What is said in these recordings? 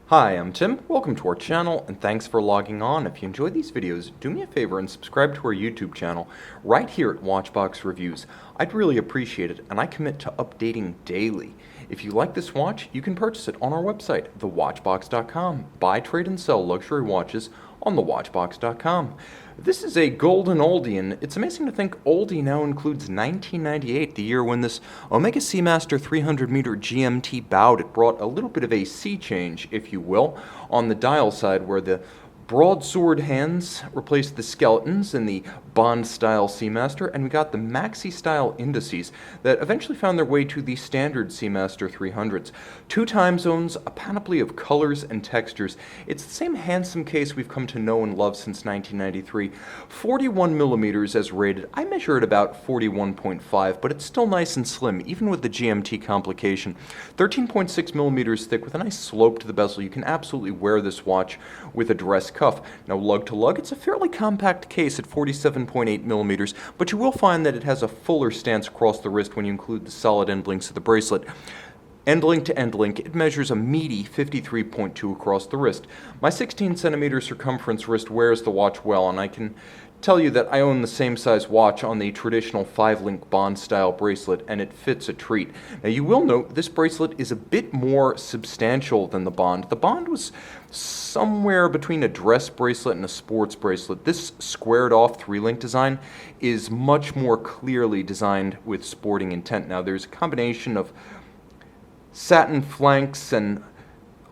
Hi, I'm Tim. Welcome to our channel and thanks for logging on. If you enjoy these videos, do me a favor and subscribe to our YouTube channel right here at Watchbox Reviews. I'd really appreciate it, and I commit to updating daily. If you like this watch, you can purchase it on our website, thewatchbox.com. Buy, trade, and sell luxury watches on thewatchbox.com. This is a golden oldie, and it's amazing to think oldie now includes 1998, the year when this Omega Seamaster 300-meter GMT bowed. It brought a little bit of a sea change, if you will, on the dial side, where the broadsword hands replaced the skeletons in the Bond-style Seamaster, and we got the maxi-style indices that eventually found their way to the standard Seamaster 300s. 2 time zones, a panoply of colors and textures. It's the same handsome case we've come to know and love since 1993. 41 millimeters as rated. I measure at about 41.5, but it's still nice and slim, even with the GMT complication. 13.6 millimeters thick with a nice slope to the bezel. You can absolutely wear this watch with a dress cuff. Now, lug-to-lug, it's a fairly compact case at 47.8 millimeters, but you will find that it has a fuller stance across the wrist when you include the solid end links of the bracelet. End link to end link, it measures a meaty 53.2 across the wrist. My 16 centimeter circumference wrist wears the watch well, and I can tell you that I own the same size watch on the traditional 5-link Bond style bracelet, and it fits a treat. Now, you will note this bracelet is a bit more substantial than the Bond. The Bond was somewhere between a dress bracelet and a sports bracelet. This squared off 3-link design is much more clearly designed with sporting intent. Now, there's a combination of satin flanks and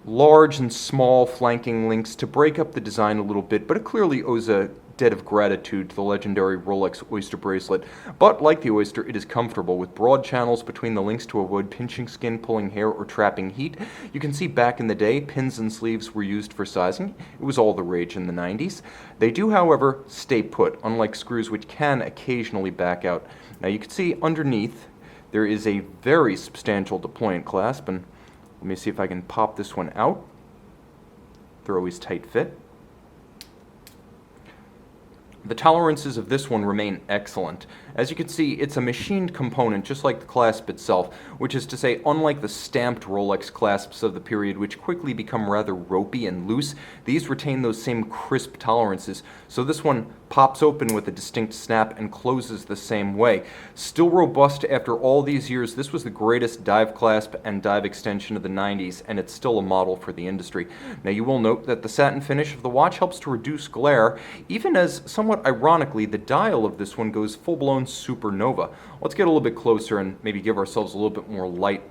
large and small flanking links to break up the design a little bit, but it clearly owes a debt of gratitude to the legendary Rolex Oyster bracelet. But like the Oyster, it is comfortable with broad channels between the links to avoid pinching skin, pulling hair, or trapping heat. You can see back in the day, pins and sleeves were used for sizing. It was all the rage in the 90s. They do, however, stay put, unlike screws which can occasionally back out. Now, you can see underneath there is a very substantial deployant clasp, and let me see if I can pop this one out. They're always tight fit. The tolerances of this one remain excellent. As you can see, it's a machined component just like the clasp itself, which is to say, unlike the stamped Rolex clasps of the period, which quickly become rather ropey and loose, these retain those same crisp tolerances. So this one pops open with a distinct snap and closes the same way. Still robust after all these years. This was the greatest dive clasp and dive extension of the 90s, and it's still a model for the industry. Now, you will note that the satin finish of the watch helps to reduce glare, even as, somewhat ironically, the dial of this one goes full-blown supernova. Let's get a little bit closer and maybe give ourselves a little bit more light.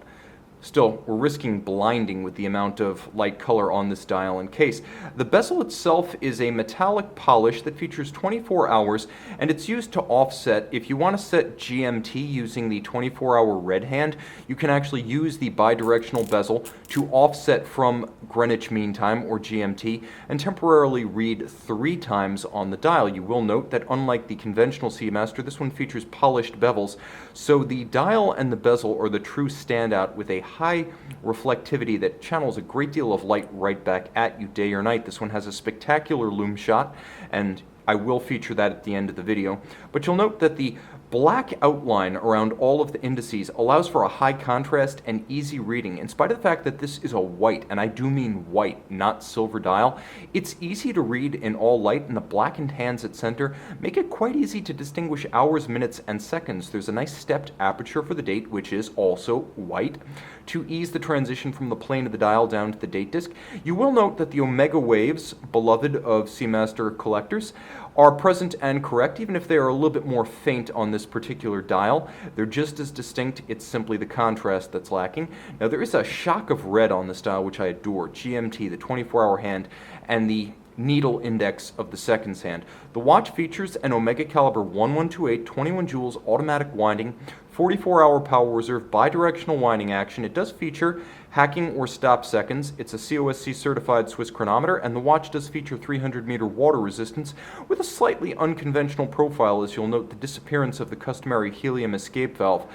Still, we're risking blinding with the amount of light color on this dial and case. The bezel itself is a metallic polish that features 24 hours, and it's used to offset. If you want to set GMT using the 24-hour red hand, you can actually use the bidirectional bezel to offset from Greenwich Mean Time, or GMT, and temporarily read 3 times on the dial. You will note that unlike the conventional Seamaster, this one features polished bevels, so the dial and the bezel are the true standout with a high reflectivity that channels a great deal of light right back at you day or night. This one has a spectacular lume shot, and I will feature that at the end of the video. But you'll note that the black outline around all of the indices allows for a high contrast and easy reading. In spite of the fact that this is a white, and I do mean white, not silver dial, it's easy to read in all light, and the blackened hands at center make it quite easy to distinguish hours, minutes, and seconds. There's a nice stepped aperture for the date, which is also white, to ease the transition from the plane of the dial down to the date disc. You will note that the Omega waves, beloved of Seamaster collectors, are present and correct, even if they are a little bit more faint on this particular dial. They're just as distinct. It's simply the contrast that's lacking. Now, there is a shock of red on this dial, which I adore. GMT, the 24-hour hand, and the needle index of the seconds hand. The watch features an Omega caliber 1128 21 joules automatic winding, 44-hour power reserve, bidirectional winding action. It does feature hacking or stop seconds. It's a COSC certified Swiss chronometer, and the watch does feature 300-meter water resistance with a slightly unconventional profile, as you'll note the disappearance of the customary helium escape valve.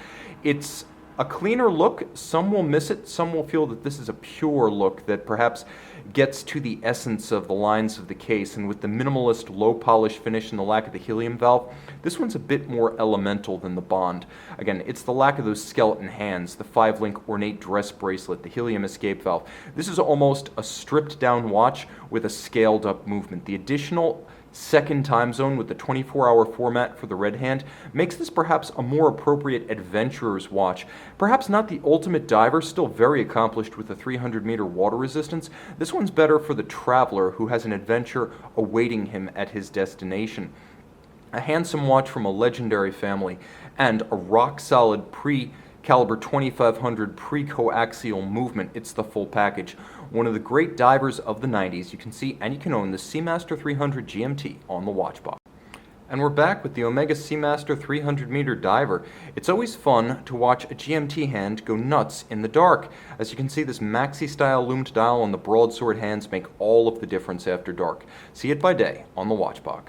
It's A cleaner look, some will miss it, some will feel that this is a pure look that perhaps gets to the essence of the lines of the case, and with the minimalist low polish finish and the lack of the helium valve, this one's a bit more elemental than the Bond. Again, it's the lack of those skeleton hands, the 5-link ornate dress bracelet, the helium escape valve. This is almost a stripped down watch with a scaled up movement. The additional second time zone with the 24-hour format for the red hand makes this perhaps a more appropriate adventurer's watch. Perhaps not the ultimate diver, still very accomplished with a 300-meter water resistance. This one's better for the traveler who has an adventure awaiting him at his destination. A handsome watch from a legendary family and a rock-solid caliber 2500 pre-coaxial movement. It's the full package. One of the great divers of the 90s. You can see and you can own the Seamaster 300 GMT on the watch box. And we're back with the Omega Seamaster 300 meter diver. It's always fun to watch a GMT hand go nuts in the dark. As you can see, this maxi style loomed dial on the broadsword hands make all of the difference after dark. See it by day on the watch box.